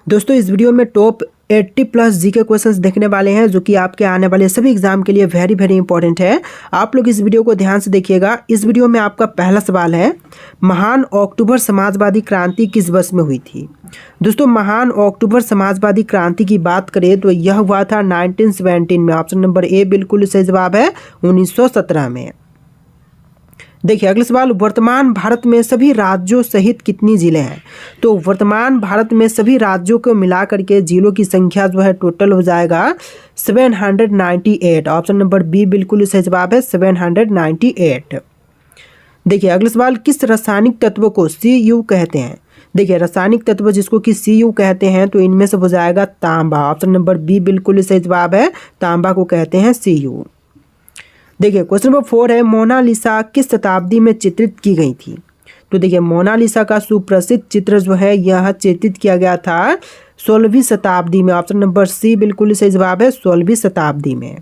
दोस्तों इस वीडियो में टॉप 80 प्लस जीके क्वेश्चंस देखने वाले हैं जो कि आपके आने वाले सभी एग्जाम के लिए वेरी इंपॉर्टेंट है। आप लोग इस वीडियो को ध्यान से देखिएगा। इस वीडियो में आपका पहला सवाल है, महान अक्टूबर समाजवादी क्रांति किस वर्ष में हुई थी। दोस्तों महान अक्टूबर समाजवादी क्रांति की बात करें तो यह हुआ था 1917 में। ऑप्शन नंबर ए बिल्कुल सही जवाब है, 1917 में। देखिए अगला सवाल, वर्तमान भारत में सभी राज्यों सहित कितनी जिले हैं। तो वर्तमान भारत में सभी राज्यों को मिलाकर के जिलों की संख्या जो है टोटल हो जाएगा 798। ऑप्शन नंबर बी बिल्कुल सही जवाब है, 798। देखिए अगला सवाल, किस रासायनिक तत्व को Cu कहते हैं। देखिए रासायनिक तत्व जिसको कि Cu कहते हैं तो इनमें से हो जाएगा तांबा। ऑप्शन नंबर बी बिल्कुल सही जवाब है, तांबा को कहते हैं Cu। देखिए क्वेश्चन नंबर 4 है, मोनालिसा किस शताब्दी में चित्रित की गई थी। तो देखिए मोनालिसा का सुप्रसिद्ध चित्र जो है यह चित्रित किया गया था 16वीं शताब्दी में। ऑप्शन नंबर सी बिल्कुल सही जवाब है, 16वीं शताब्दी में।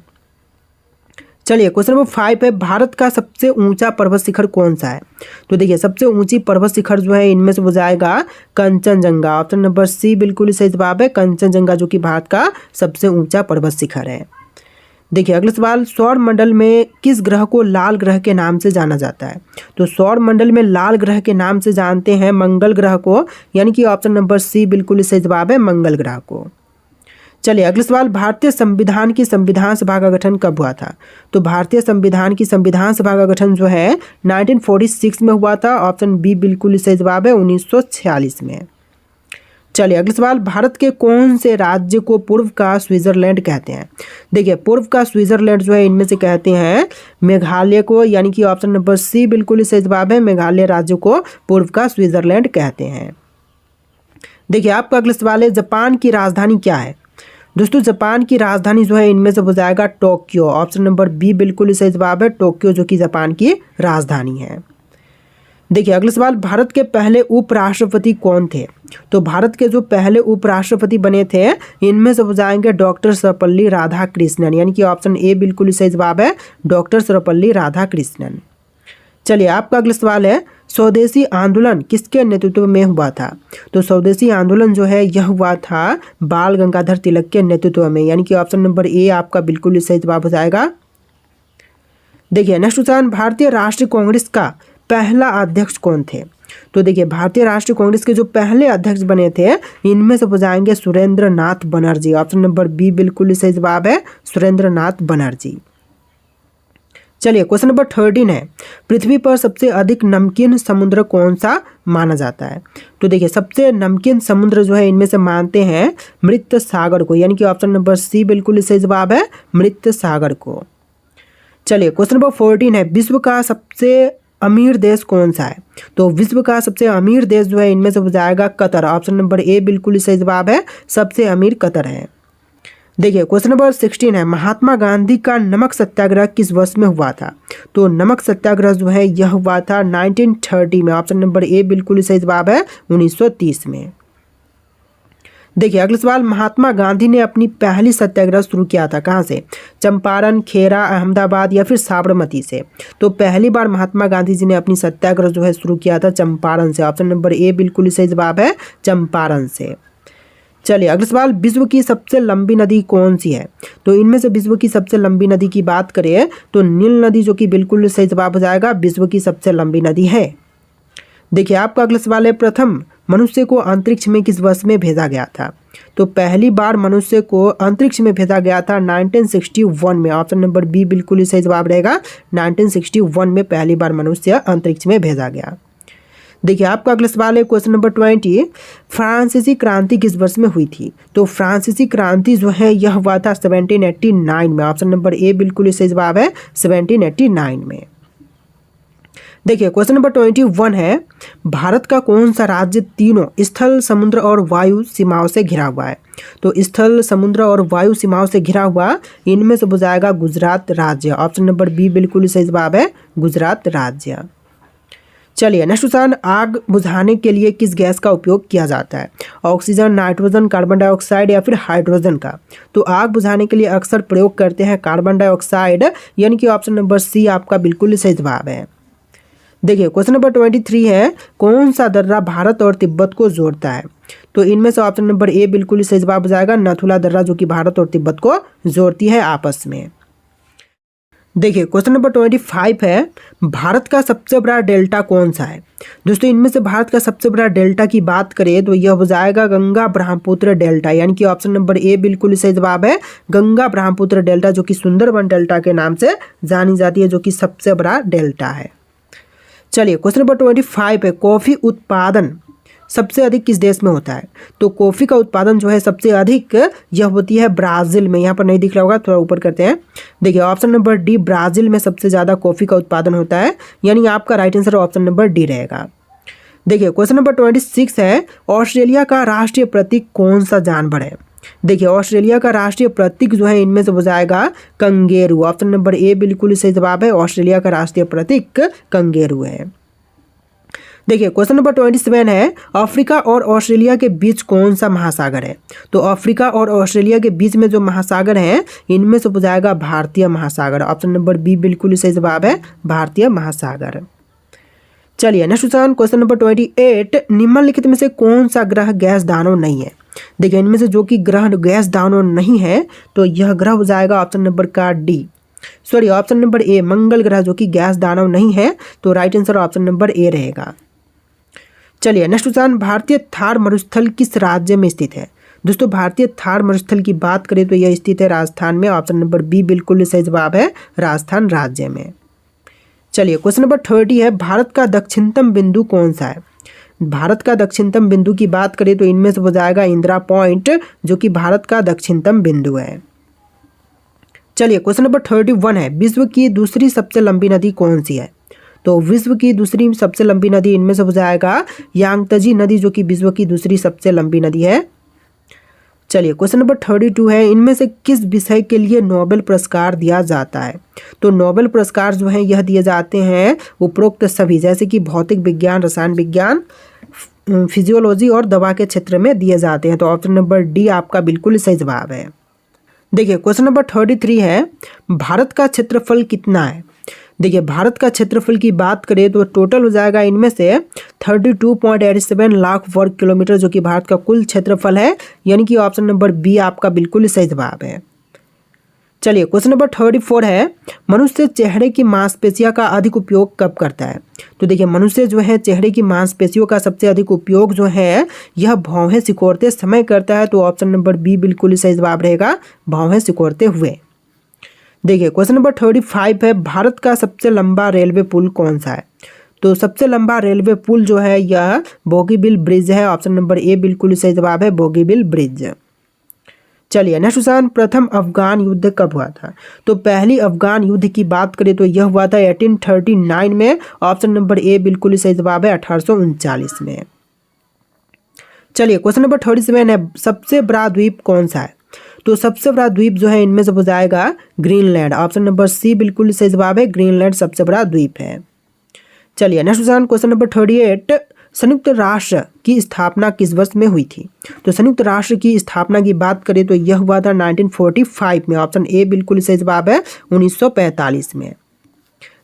चलिए क्वेश्चन नंबर 5 है, भारत का सबसे ऊंचा पर्वत शिखर कौन सा है। तो देखिए सबसे ऊंची पर्वत शिखर जो है इनमें से हो जाएगा कंचनजंगा। ऑप्शन नंबर सी बिल्कुल सही जवाब है, कंचनजंगा जो कि भारत का सबसे ऊंचा पर्वत शिखर है। देखिए अगला सवाल, सौर मंडल में किस ग्रह को लाल ग्रह के नाम से जाना जाता है। तो सौर मंडल में लाल ग्रह के नाम से जानते हैं मंगल ग्रह को, यानी कि ऑप्शन नंबर सी बिल्कुल सही जवाब है, मंगल ग्रह को। चलिए अगला सवाल, भारतीय संविधान की संविधान सभा का गठन कब हुआ था। तो भारतीय संविधान की संविधान सभा का गठन जो है 1946 में हुआ था। ऑप्शन बी बिल्कुल सही जवाब है, 1946 में। चलिए अगला सवाल, भारत के कौन से राज्य को पूर्व का स्विट्जरलैंड कहते हैं। देखिए पूर्व का स्विट्जरलैंड जो है इनमें से कहते हैं मेघालय को, यानी कि ऑप्शन नंबर सी बिल्कुल सही जवाब है, मेघालय राज्य को पूर्व का स्विट्जरलैंड कहते हैं। देखिए आपका अगला सवाल है, जापान की राजधानी क्या है। दोस्तों जापान की राजधानी जो है इनमें से हो जाएगा टोक्यो। ऑप्शन नंबर बी बिल्कुल सही जवाब है, टोक्यो जो कि जापान की राजधानी है। देखिए अगला सवाल, भारत के पहले उपराष्ट्रपति कौन थे। तो भारत के जो पहले उपराष्ट्रपति बने थे इनमें से हो जाएंगे डॉक्टर सर्वपल्ली राधाकृष्णन, यानी कि ऑप्शन ए बिल्कुल सही जवाब है, डॉक्टर सर्वपल्ली राधाकृष्णन। चलिए आपका अगला सवाल है, स्वदेशी आंदोलन किसके नेतृत्व में हुआ था। तो स्वदेशी आंदोलन जो है यह हुआ था बाल गंगाधर तिलक के नेतृत्व में, यानी कि ऑप्शन नंबर ए आपका बिल्कुल सही जवाब हो जाएगा। देखिए नेक्स्ट क्वेश्चन, भारतीय राष्ट्रीय कांग्रेस का पहला अध्यक्ष कौन थे। तो देखिए भारतीय राष्ट्रीय कांग्रेस के जो पहले अध्यक्ष बने थे इनमें से हो जाएंगे सुरेंद्र नाथ बनर्जी। ऑप्शन नंबर बी बिल्कुल सही जवाब है, सुरेंद्र नाथ बनर्जी। चलिए क्वेश्चन नंबर 13 है, पृथ्वी पर सबसे अधिक नमकीन समुद्र कौन सा माना जाता है। तो देखिए सबसे नमकीन समुद्र जो है इनमें से मानते हैं मृत सागर को, यानी कि ऑप्शन नंबर सी बिल्कुल सही जवाब है, मृत सागर को। चलिए क्वेश्चन नंबर 14 है, विश्व का सबसे अमीर देश कौन सा है। तो विश्व का सबसे अमीर देश जो है इनमें से हो जाएगा कतर। ऑप्शन नंबर ए बिल्कुल सही जवाब है, सबसे अमीर कतर है। देखिए क्वेश्चन नंबर 16 है, महात्मा गांधी का नमक सत्याग्रह किस वर्ष में हुआ था। तो नमक सत्याग्रह जो है यह हुआ था 1930 में। ऑप्शन नंबर ए बिल्कुल सही जवाब है, 1930 में। देखिए अगला सवाल, महात्मा गांधी ने अपनी पहली सत्याग्रह शुरू किया था कहाँ से। चंपारण, खेरा, अहमदाबाद या फिर साबरमती से। तो पहली बार महात्मा गांधी जी ने अपनी सत्याग्रह जो है शुरू किया था चंपारण से। ऑप्शन नंबर ए बिल्कुल सही जवाब है, चंपारण से। चलिए अगला सवाल, विश्व की सबसे लंबी नदी कौन सी है। तो इनमें से विश्व की सबसे लंबी नदी की बात करें तो नील नदी जो कि बिल्कुल सही जवाब हो जाएगा, विश्व की सबसे लंबी नदी है। देखिए आपका अगला सवाल है, प्रथम मनुष्य को अंतरिक्ष में किस वर्ष में भेजा गया था। तो पहली बार मनुष्य को अंतरिक्ष में भेजा गया था 1961 में। ऑप्शन नंबर बी बिल्कुल सही जवाब रहेगा, 1961 में पहली बार मनुष्य अंतरिक्ष में भेजा गया। देखिए आपका अगला सवाल है क्वेश्चन नंबर 20, फ्रांसीसी क्रांति किस वर्ष में हुई थी। तो फ्रांसीसी क्रांति जो है यह हुआ था 1789 में। ऑप्शन नंबर ए बिल्कुल सही जवाब है, 1789 में। देखिए क्वेश्चन नंबर 21 है, भारत का कौन सा राज्य तीनों स्थल, समुद्र और वायु सीमाओं से घिरा हुआ है। तो स्थल, समुद्र और वायु सीमाओं से घिरा हुआ इनमें से हो जाएगा गुजरात राज्य। ऑप्शन नंबर बी बिल्कुल सही जवाब है, गुजरात राज्य। चलिए नेक्स्ट क्वेश्चन, आग बुझाने के लिए किस गैस का उपयोग किया जाता है। ऑक्सीजन, नाइट्रोजन, कार्बन डाइऑक्साइड या फिर हाइड्रोजन का। तो आग बुझाने के लिए अक्सर प्रयोग करते हैं कार्बन डाइऑक्साइड, यानी कि ऑप्शन नंबर सी आपका बिल्कुल सही जवाब है। देखिए क्वेश्चन नंबर 23 है, कौन सा दर्रा भारत और तिब्बत को जोड़ता है। तो इनमें से ऑप्शन नंबर ए बिल्कुल सही जवाब हो जाएगा, नाथुला दर्रा, जो कि भारत और तिब्बत को जोड़ती है आपस में। देखिए क्वेश्चन नंबर 25 है, भारत का सबसे बड़ा डेल्टा कौन सा है। दोस्तों इनमें से भारत का सबसे बड़ा डेल्टा की बात करें तो यह हो जाएगा गंगा ब्रह्मपुत्र डेल्टा, यानी कि ऑप्शन नंबर ए बिल्कुल सही जवाब है, गंगा ब्रह्मपुत्र डेल्टा, जो कि सुंदरबन डेल्टा के नाम से जानी जाती है, जो कि सबसे बड़ा डेल्टा है। चलिए क्वेश्चन नंबर 25 है, कॉफी उत्पादन सबसे अधिक किस देश में होता है। तो कॉफ़ी का उत्पादन जो है सबसे अधिक यह होती है ब्राज़ील में। यहाँ पर नहीं दिख रहा होगा, थोड़ा ऊपर करते हैं। देखिए ऑप्शन नंबर डी, ब्राज़ील में सबसे ज़्यादा कॉफ़ी का उत्पादन होता है, यानी आपका right answer option number D रहेगा। देखिए क्वेश्चन नंबर 26 है, ऑस्ट्रेलिया का राष्ट्रीय प्रतीक कौन सा जानवर है। देखिए ऑस्ट्रेलिया का राष्ट्रीय प्रतीक जो है इनमें से हो जाएगा कंगेरू, ऑप्शन नंबर ए बिल्कुल सही जवाब है, ऑस्ट्रेलिया का राष्ट्रीय प्रतीक कंगेरू है। देखिए क्वेश्चन नंबर 27 है, अफ्रीका और ऑस्ट्रेलिया के बीच कौन सा महासागर है। तो अफ्रीका और ऑस्ट्रेलिया के बीच में जो महासागर है इनमें से हो जाएगा भारतीय महासागर, ऑप्शन नंबर बी बिल्कुल सही जवाब है, भारतीय महासागर। चलिए नेक्स्ट क्वेश्चन नंबर 28, निम्नलिखित में से कौन सा ग्रह गैस दानव नहीं है। देखिए इनमें से जो कि ग्रह गैस दानव नहीं है तो यह ग्रह हो जाएगा ऑप्शन नंबर का D, sorry option number A, मंगल ग्रह, जो कि गैस दानव नहीं है, तो right answer option number A रहेगा। चलिए नेक्स्ट क्वेश्चन, भारतीय थार मरुस्थल किस राज्य में स्थित है। दोस्तों भारतीय थार मरुस्थल की बात करें तो यह स्थित है राजस्थान में, ऑप्शन नंबर बी बिल्कुल सही जवाब है, राजस्थान राज्य में। चलिए क्वेश्चन नंबर 30 है, भारत का दक्षिणतम बिंदु कौन सा है। भारत का दक्षिणतम बिंदु की बात करें तो इनमें से हो जाएगा इंदिरा पॉइंट, जो कि भारत का दक्षिणतम बिंदु है। चलिए क्वेश्चन नंबर 31 है, विश्व की दूसरी सबसे लंबी नदी कौन सी है। तो विश्व की दूसरी सबसे लंबी नदी इनमें से हो जाएगा यांगत्जे नदी, जो कि विश्व की दूसरी सबसे लंबी नदी है। चलिए क्वेश्चन नंबर 32 है, इनमें से किस विषय के लिए नोबेल पुरस्कार दिया जाता है। तो नोबेल पुरस्कार जो है यह दिए जाते हैं उपरोक्त सभी, जैसे कि भौतिक विज्ञान, रसायन विज्ञान, फिजियोलॉजी और दवा के क्षेत्र में दिए जाते हैं, तो ऑप्शन नंबर डी आपका बिल्कुल सही जवाब है। देखिए क्वेश्चन नंबर 33 है, भारत का क्षेत्रफल कितना है। देखिए भारत का क्षेत्रफल की बात करें तो टोटल हो जाएगा इनमें से 32.87 लाख वर्ग किलोमीटर, जो कि भारत का कुल क्षेत्रफल है, यानी कि ऑप्शन नंबर बी आपका बिल्कुल सही जवाब है। चलिए क्वेश्चन नंबर 34 है, मनुष्य चेहरे की मांसपेशियों का अधिक उपयोग कब करता है। तो देखिए मनुष्य जो है चेहरे की मांसपेशियों का सबसे अधिक उपयोग जो है यह भौहें सिकोड़ते समय करता है, तो ऑप्शन नंबर बी बिल्कुल सही जवाब रहेगा, भौहें सिकोड़ते हुए। देखिए क्वेश्चन नंबर 35 है, भारत का सबसे लंबा रेलवे पुल कौन सा है। तो सबसे लंबा रेलवे पुल जो है यह बोगीबिल ब्रिज है, ऑप्शन नंबर ए बिल्कुल सही जवाब है, बोगीबिल ब्रिज। चलिए नेक्स्ट क्वेश्चन, प्रथम अफगान युद्ध कब हुआ था। तो पहली अफगान युद्ध की बात करें तो यह हुआ था 1839 में, ऑप्शन नंबर ए बिल्कुल सही जवाब है, 1839 में। चलिए क्वेश्चन नंबर 37 है, सबसे बड़ा द्वीप कौन सा है। तो सबसे बड़ा द्वीप जो है इनमें से हो जाएगा ग्रीनलैंड, ऑप्शन नंबर सी बिल्कुल सही जवाब है, ग्रीनलैंड सबसे बड़ा द्वीप है। चलिए नेक्स्ट क्वेश्चन नंबर 38, संयुक्त राष्ट्र की स्थापना किस वर्ष में हुई थी। तो संयुक्त राष्ट्र की स्थापना की बात करें तो यह हुआ था 1945 में, ऑप्शन ए बिल्कुल सही जवाब है, 1945 में।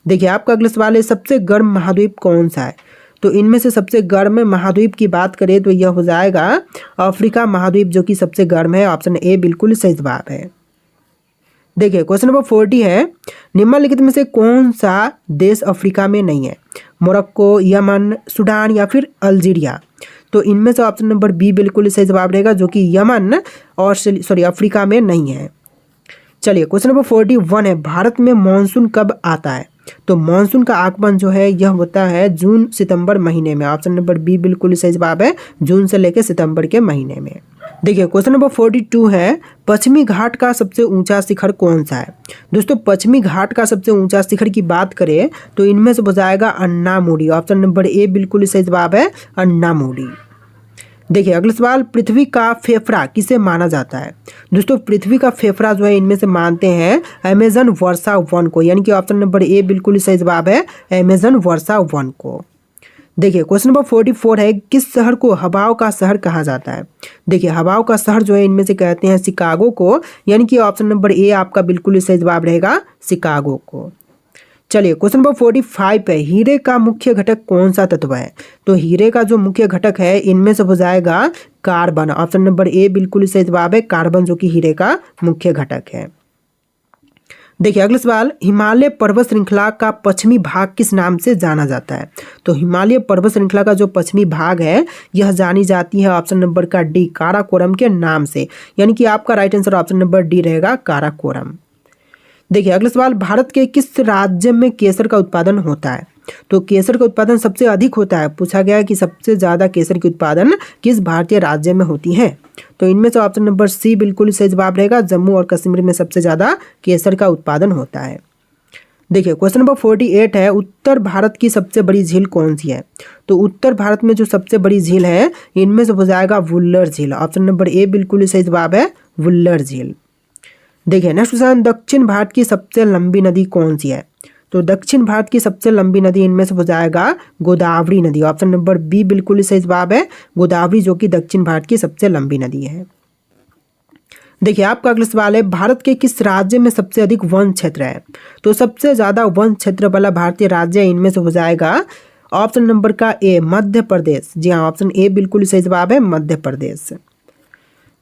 देखिए आपका अगला सवाल है, सबसे गर्म महाद्वीप कौन सा है। तो इनमें से सबसे गर्म महाद्वीप की बात करें तो यह हो जाएगा अफ्रीका महाद्वीप, जो कि सबसे गर्म है, ऑप्शन ए बिल्कुल सही जवाब है। देखिए क्वेश्चन नंबर 40 है, निम्नलिखित में से कौन सा देश अफ्रीका में नहीं है। मोरक्को, यमन, सूडान या फिर अल्जीरिया। तो इनमें से ऑप्शन नंबर बी बिल्कुल सही जवाब रहेगा, जो कि यमन और अफ्रीका में नहीं है। चलिए क्वेश्चन नंबर 41 है, भारत में मानसून कब आता है। तो मानसून का आगमन जो है यह होता है जून सितंबर महीने में, ऑप्शन नंबर बी बिल्कुल सही जवाब है, जून से लेकर सितंबर के महीने में। देखिए क्वेश्चन नंबर 42 है, पश्चिमी घाट का सबसे ऊंचा शिखर कौन सा है। दोस्तों पश्चिमी घाट का सबसे ऊंचा शिखर की बात करें तो इनमें से हो जाएगा अन्नामुडी, ऑप्शन नंबर ए बिल्कुल सही जवाब है, अन्नामुडी। देखिए अगला सवाल, पृथ्वी का फेफड़ा किसे माना जाता है। दोस्तों पृथ्वी का फेफड़ा जो है इनमें से मानते हैं अमेजन वर्षा वन को, यानी कि ऑप्शन नंबर ए बिल्कुल सही जवाब है, अमेजन वर्षा वन को। देखिए क्वेश्चन नंबर 44 है, किस शहर को हवाओं का शहर कहा जाता है। देखिए हवाओं का शहर जो है इनमें से कहते हैं शिकागो को, यानी कि ऑप्शन नंबर ए आपका बिल्कुल सही जवाब रहेगा, शिकागो को। चलिए क्वेश्चन नंबर 45 है, हीरे का मुख्य घटक कौन सा तत्व है। तो हीरे का जो मुख्य घटक है इनमें से हो जाएगा कार्बन। ऑप्शन नंबर ए बिल्कुल सही जवाब है, कार्बन जो कि हीरे का मुख्य घटक है। देखिए अगला सवाल, हिमालय पर्वत श्रृंखला का पश्चिमी भाग किस नाम से जाना जाता है? तो हिमालय पर्वत श्रृंखला का जो पश्चिमी भाग है यह जानी जाती है ऑप्शन नंबर का डी, काराकोरम के नाम से। यानी कि आपका right answer option number D रहेगा, काराकोरम। देखिए अगला सवाल, भारत के किस राज्य में केसर का उत्पादन होता है? तो केसर का उत्पादन सबसे अधिक होता है। पूछा गया है कि सबसे ज़्यादा केसर की उत्पादन किस भारतीय राज्य में होती है? तो इनमें से ऑप्शन नंबर सी बिल्कुल सही जवाब रहेगा, जम्मू और कश्मीर में सबसे ज़्यादा केसर का उत्पादन होता है। देखिए क्वेश्चन नंबर 48 है, उत्तर भारत की सबसे बड़ी झील कौन सी है? तो उत्तर भारत में जो सबसे बड़ी झील है इनमें से हो जाएगा वुल्लर झील। ऑप्शन नंबर ए बिल्कुल सही जवाब है, वुल्लर झील। देखिए नेक्स्ट क्वेश्चन, दक्षिण भारत की सबसे लंबी नदी कौन सी है? तो दक्षिण भारत की सबसे लंबी नदी इनमें से हो जाएगा गोदावरी नदी। ऑप्शन नंबर बी बिल्कुल सही जवाब है, गोदावरी जो कि दक्षिण भारत की सबसे लंबी नदी है। देखिए आपका अगला सवाल है, भारत के किस राज्य में सबसे अधिक वन क्षेत्र है? तो सबसे ज़्यादा वन क्षेत्र वाला भारतीय राज्य इनमें से हो जाएगा ऑप्शन नंबर का ए, मध्य प्रदेश। जी हाँ, ऑप्शन ए बिल्कुल सही जवाब है, मध्य प्रदेश।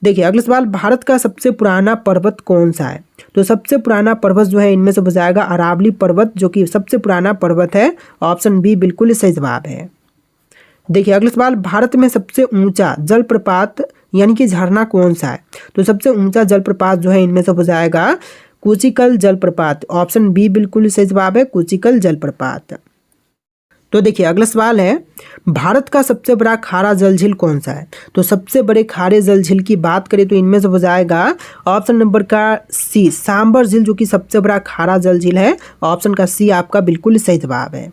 देखिए अगला सवाल, भारत का सबसे पुराना पर्वत कौन सा है? तो सबसे पुराना पर्वत जो है इनमें से हो जाएगा अरावली पर्वत जो कि सबसे पुराना पर्वत है। ऑप्शन बी बिल्कुल सही जवाब है। देखिए अगला सवाल, भारत में सबसे ऊंचा जलप्रपात यानी कि झरना कौन सा है? तो सबसे ऊंचा जलप्रपात जो है इनमें से हो जाएगा कुचिकल जलप्रपात। ऑप्शन बी बिल्कुल सही जवाब है, कुचिकल जलप्रपात। तो देखिए अगला सवाल है, भारत का सबसे बड़ा खारा जल झील कौन सा है? तो सबसे बड़े खारे जल झील की बात करें तो इनमें से हो जाएगा ऑप्शन नंबर का सी, सांबर झील जो कि सबसे बड़ा खारा जल झील है। ऑप्शन का सी आपका बिल्कुल सही जवाब है।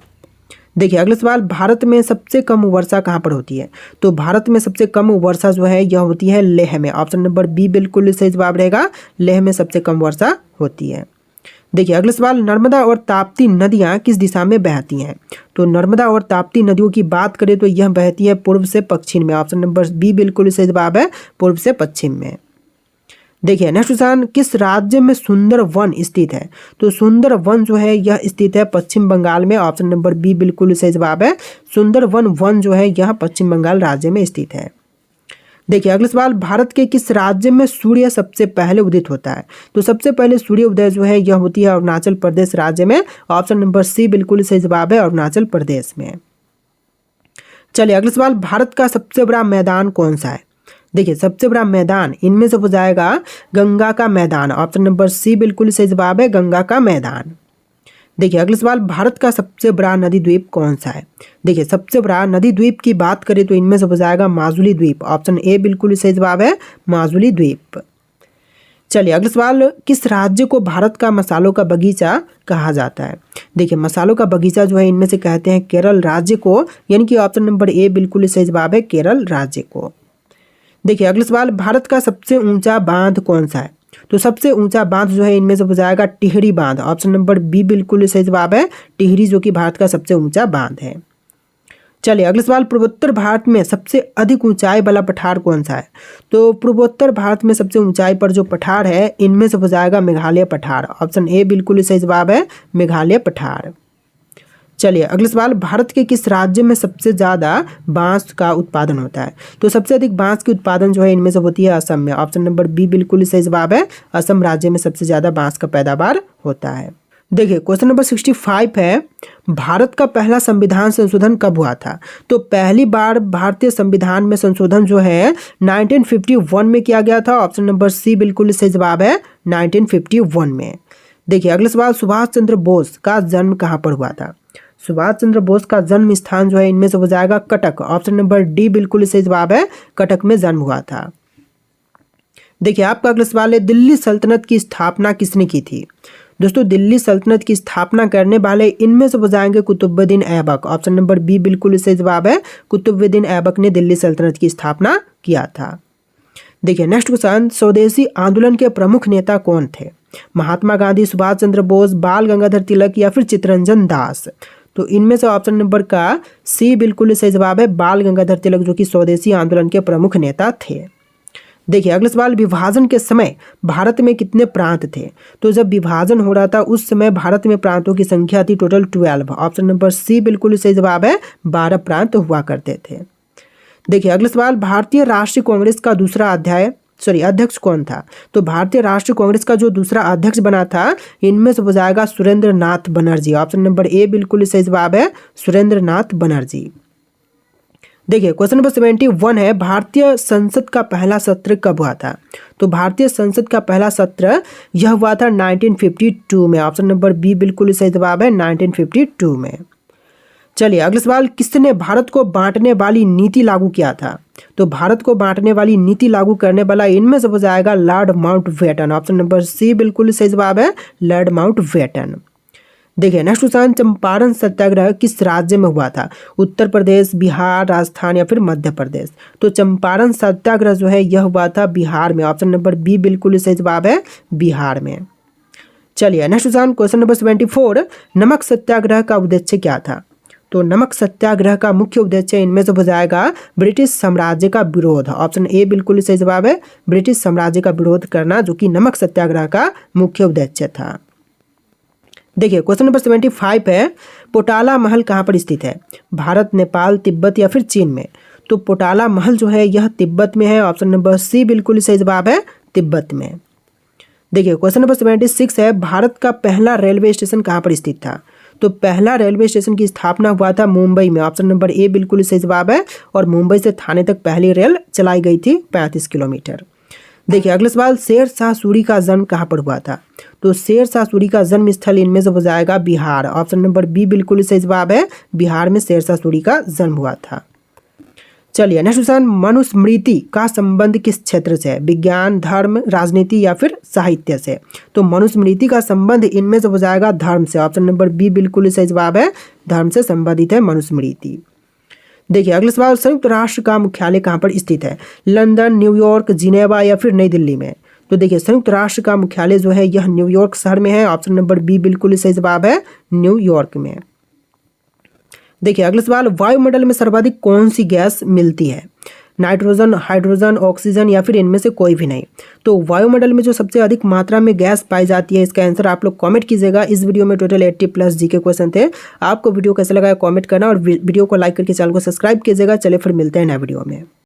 देखिए अगला सवाल, भारत में सबसे कम वर्षा कहाँ पर होती है? तो भारत में सबसे कम वर्षा जो है यह होती है लेह में। ऑप्शन नंबर बी बिल्कुल सही जवाब रहेगा, लेह में सबसे कम वर्षा होती है। देखिए अगला सवाल, नर्मदा और ताप्ती नदियाँ किस दिशा में बहती हैं? तो नर्मदा और ताप्ती नदियों की बात करें तो यह बहती है पूर्व से पश्चिम में। ऑप्शन नंबर बी बिल्कुल सही जवाब है, पूर्व से पश्चिम में। देखिए नेक्स्ट क्वेश्चन, किस राज्य में सुंदर वन स्थित है? तो सुंदर वन जो है यह स्थित है पश्चिम बंगाल में। ऑप्शन नंबर बी बिल्कुल सही जवाब है, सुंदर वन जो है यह पश्चिम बंगाल राज्य में स्थित है। देखिए अगला सवाल, भारत के किस राज्य में सूर्य सबसे पहले उदित होता है? तो सबसे पहले सूर्य उदय जो है यह होती है अरुणाचल प्रदेश राज्य में। ऑप्शन नंबर सी बिल्कुल सही जवाब है, अरुणाचल प्रदेश में। चलिए अगला सवाल, भारत का सबसे बड़ा मैदान कौन सा है? देखिए सबसे बड़ा मैदान इनमें से हो जाएगा गंगा का मैदान। ऑप्शन नंबर सी बिल्कुल सही जवाब है, गंगा का मैदान। देखिए अगला सवाल, भारत का सबसे बड़ा नदी द्वीप कौन सा है? देखिए सबसे बड़ा नदी द्वीप की बात करें तो इनमें से हो जाएगा माजुली द्वीप। ऑप्शन ए बिल्कुल सही जवाब है, माजुली द्वीप। चलिए अगला सवाल, किस राज्य को भारत का मसालों का बगीचा कहा जाता है? देखिए मसालों का बगीचा जो है इनमें से कहते हैं केरल राज्य को, यानी कि ऑप्शन नंबर ए बिल्कुल सही जवाब है, केरल राज्य को। देखिए अगला सवाल, भारत का सबसे ऊंचा बांध कौन सा है? तो सबसे ऊंचा बांध जो है इनमें से हो जाएगा टिहरी बांध। ऑप्शन नंबर बी बिल्कुल सही जवाब है, टिहरी जो कि भारत का सबसे ऊंचा बांध है। चलिए अगला सवाल, पूर्वोत्तर भारत में सबसे अधिक ऊंचाई वाला पठार कौन सा है? तो पूर्वोत्तर भारत में सबसे ऊंचाई पर जो पठार है इनमें से हो जाएगा मेघालय पठार। ऑप्शन ए बिल्कुल सही जवाब है, मेघालय पठार। चलिए अगला सवाल, भारत के किस राज्य में सबसे ज़्यादा बांस का उत्पादन होता है? तो सबसे अधिक बांस की उत्पादन जो है इनमें से होती है असम में। ऑप्शन नंबर बी बिल्कुल सही जवाब है, असम राज्य में सबसे ज़्यादा बांस का पैदावार होता है। देखिए क्वेश्चन नंबर 65 है, भारत का पहला संविधान संशोधन कब हुआ था? तो पहली बार भारतीय संविधान में संशोधन जो है 1951 में किया गया था। ऑप्शन नंबर सी बिल्कुल सही जवाब है, 1951 में। देखिए अगला सवाल, सुभाष चंद्र बोस का जन्म कहाँ पर हुआ था? सुभाष चंद्र बोस का जन्म स्थान जो है इनमें से हो जाएगा कटक। ऑप्शन नंबर डी बिल्कुल सही जवाब है, कटक में जन्म हुआ था। देखिए आपका अगला सवाल है, दिल्ली सल्तनत की स्थापना किसने की थी? दोस्तों दिल्ली सल्तनत की स्थापना करने वाले इनमें से हो जाएंगे Qutubuddin Aibak. Option number B बिल्कुल सही जवाब है, कुतुबुद्दीन ऐबक ने दिल्ली सल्तनत की स्थापना किया था। देखिए नेक्स्ट क्वेश्चन, स्वदेशी आंदोलन के प्रमुख नेता कौन थे? महात्मा गांधी, सुभाष चंद्र बोस, बाल गंगाधर तिलक या फिर चित्तरंजन दास? तो इनमें से ऑप्शन नंबर का सी बिल्कुल सही जवाब है, बाल गंगाधर तिलक जो कि स्वदेशी आंदोलन के प्रमुख नेता थे। देखिए अगला सवाल, विभाजन के समय भारत में कितने प्रांत थे? तो जब विभाजन हो रहा था उस समय भारत में प्रांतों की संख्या थी टोटल 12। ऑप्शन नंबर सी बिल्कुल सही जवाब है, 12 प्रांत हुआ करते थे। देखिए अगला सवाल, भारतीय राष्ट्रीय कांग्रेस का दूसरा अध्यक्ष कौन था? तो भारतीय राष्ट्रीय कांग्रेस का जो दूसरा अध्यक्ष बना था, इनमें से हो जाएगा सुरेंद्र नाथ बनर्जी। ऑप्शन नंबर ए बिल्कुल सही जवाब है, सुरेंद्र नाथ बनर्जी। देखिए क्वेश्चन नंबर 71 है, भारतीय संसद का पहला सत्र कब हुआ था? तो भारतीय संसद का पहला सत्र यह हुआ था 1952 में। ऑप्शन नंबर बी बिल्कुल सही जवाब है, 1952 में। चलिए अगला सवाल, किसने भारत को बांटने वाली नीति लागू किया था? तो भारत को बांटने वाली नीति लागू करने वाला इनमें से हो जाएगा Lord Mountbatten. Option number C बिल्कुल सही जवाब है, लॉर्ड माउंटबेटन। देखिए नेक्स्ट क्वेश्चन, चंपारण सत्याग्रह किस राज्य में हुआ था? उत्तर प्रदेश, बिहार, राजस्थान या फिर मध्य प्रदेश? तो चंपारण सत्याग्रह जो है यह हुआ था बिहार में। ऑप्शन नंबर बी बिल्कुल सही जवाब है, बिहार में। चलिए नेक्स्ट क्वेश्चन नंबर 74, नमक सत्याग्रह का उद्देश्य क्या था? तो नमक सत्याग्रह का मुख्य उद्देश्य इनमें से हो जाएगा ब्रिटिश साम्राज्य का विरोध। ऑप्शन ए बिल्कुल सही जवाब है, ब्रिटिश साम्राज्य का विरोध करना, जो कि नमक सत्याग्रह का मुख्य उद्देश्य था। देखिए क्वेश्चन नंबर 75 है, पोटाला महल कहाँ पर स्थित है? भारत, नेपाल, तिब्बत या फिर चीन में? तो पोटाला महल जो है यह तिब्बत में है। ऑप्शन नंबर सी बिल्कुल सही जवाब है, तिब्बत में। देखिए क्वेश्चन नंबर 76 है, भारत का पहला रेलवे स्टेशन कहाँ पर स्थित था? तो पहला रेलवे स्टेशन की स्थापना हुआ था मुंबई में। ऑप्शन नंबर ए बिल्कुल सही जवाब है, और मुंबई से थाने तक पहली रेल चलाई गई थी 35 किलोमीटर। देखिए अगला सवाल, शेर शाह सूरी का जन्म कहाँ पर हुआ था? तो शेर शाह सूरी का जन्म स्थल इनमें से हो जाएगा बिहार। ऑप्शन नंबर बी बिल्कुल सही जवाब है, बिहार में शेर शाह सूरी का जन्म हुआ था। चलिए नेक्स्ट क्वेश्चन, मनुस्मृति का संबंध किस क्षेत्र से है? विज्ञान, धर्म, राजनीति या फिर साहित्य से? तो मनुस्मृति का संबंध इनमें से हो जाएगा धर्म से। ऑप्शन नंबर बी बिल्कुल सही जवाब है, धर्म से संबंधित है मनुस्मृति। देखिए अगला सवाल, संयुक्त राष्ट्र का मुख्यालय कहाँ पर स्थित है? लंदन, न्यूयॉर्क, जिनेवा या फिर नई दिल्ली में? तो देखिए संयुक्त राष्ट्र का मुख्यालय जो है यह न्यूयॉर्क शहर में है। ऑप्शन नंबर बी बिल्कुल सही जवाब है, न्यूयॉर्क में। देखिए अगला सवाल, वायुमंडल में सर्वाधिक कौन सी गैस मिलती है? नाइट्रोजन, हाइड्रोजन, ऑक्सीजन या फिर इनमें से कोई भी नहीं? तो वायुमंडल में जो सबसे अधिक मात्रा में गैस पाई जाती है, इसका आंसर आप लोग कमेंट कीजिएगा। इस वीडियो में टोटल 80+ जीके क्वेश्चन थे। आपको वीडियो कैसा लगा कमेंट करना, और वीडियो को लाइक करके चैनल को सब्सक्राइब कीजिएगा। चलिए फिर मिलते हैं नए वीडियो में।